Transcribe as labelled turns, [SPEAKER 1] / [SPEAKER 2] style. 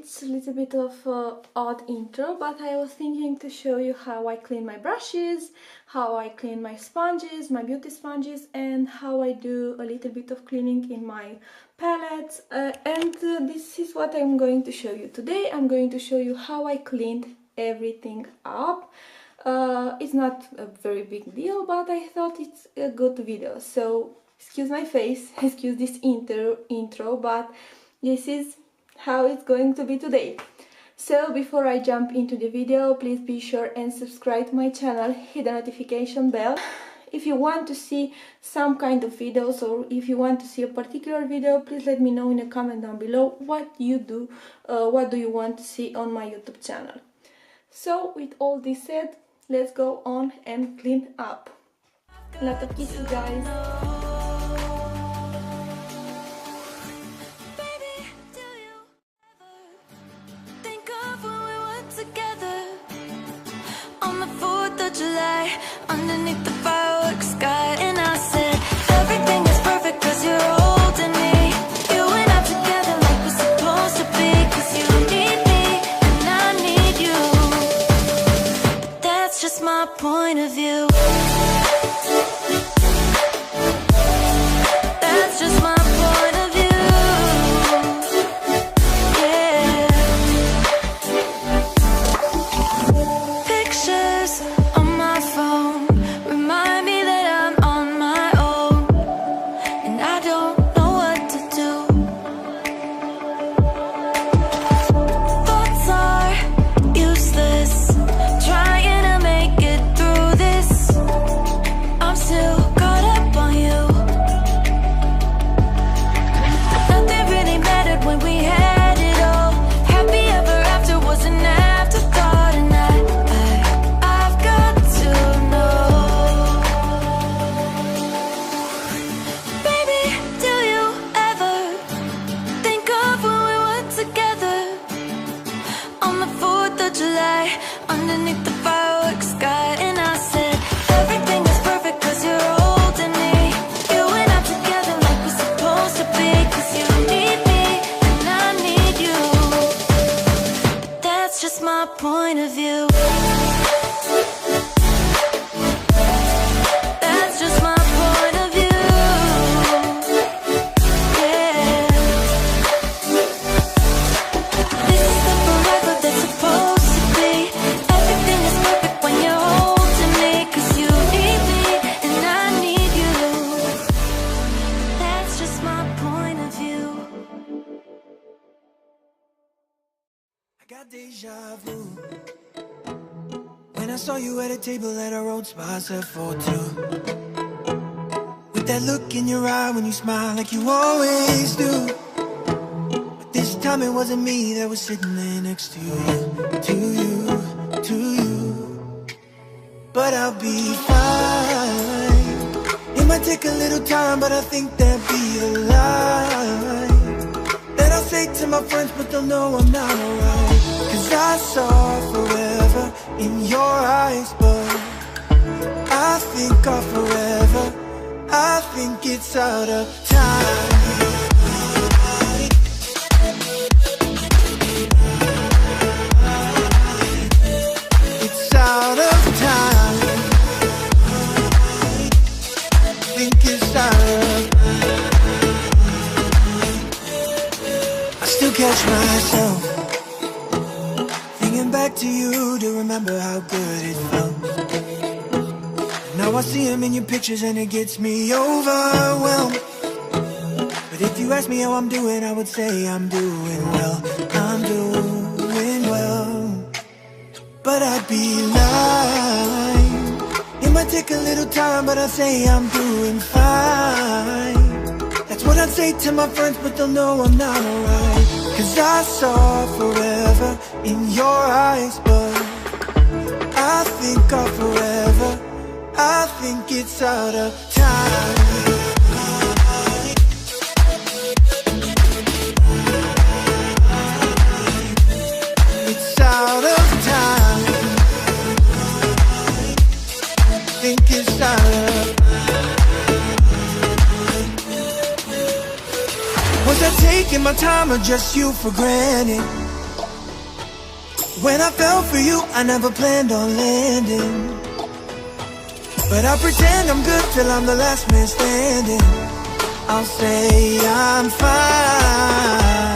[SPEAKER 1] It's a little bit of odd intro, but I was thinking to show you how I clean my brushes, how I clean my sponges, my beauty sponges, and how I do a little bit of cleaning in my palettes. This is what I'm going to show you today. I'm going to show you how I cleaned everything up. It's not a very big deal, but I thought it's a good video. So excuse my face, excuse this intro, but this is how it's going to be today. So before I jump into the video, please be sure and subscribe to my channel, hit the notification bell. If you want to see some kind of videos, or if you want to see a particular video, please let me know in a comment down below what do you want to see on my YouTube channel. So with all this said, let's go on and clean up. A lot of kisses, guys.
[SPEAKER 2] July, underneath the fireworks sky, and I said everything is perfect cause you're holding me. You and I together like we're supposed to be, cause you need me and I need you. That's just my point of view. That's just my point of view. Underneath the fireworks sky, and I said everything is perfect cause you're holding me. You and I together like we're supposed to be, cause you need me and I need you. That's just my point of view. That's just my point of view. Yeah. This is the forever that's supposed to be. Everything is perfect when you're holding me, cause you need me and I need you. That's just my point of view.
[SPEAKER 3] I got deja vu when I saw you at a table that I wrote spots left for two. With that look in your eye when you smile like you always do. But this time it wasn't me that was sitting there next to you. But I'll be fine. It might take a little time, but I think there'll be a line that I'll say to my friends, but they'll know I'm not alright. Cause I saw forever in your eyes, but I think of forever, I think it's out of time. It's out of time. Think it's out of. I still catch myself thinking back to you to remember how good it felt. Now I see him in your pictures and it gets me overwhelmed. But if you ask me how I'm doing, I would say I'm doing well. I'm doing well. But I'd be lying. It might take a little time, but I'd say I'm doing fine. That's what I'd say to my friends, but they'll know I'm not alright. Cause I saw forever in your eyes, but I think of forever, I think it's out of time. It's out of time. Think it's out of. Was I taking my time or just you for granted? When I fell for you, I never planned on landing, but I pretend I'm good till I'm the last man standing. I'll say I'm fine.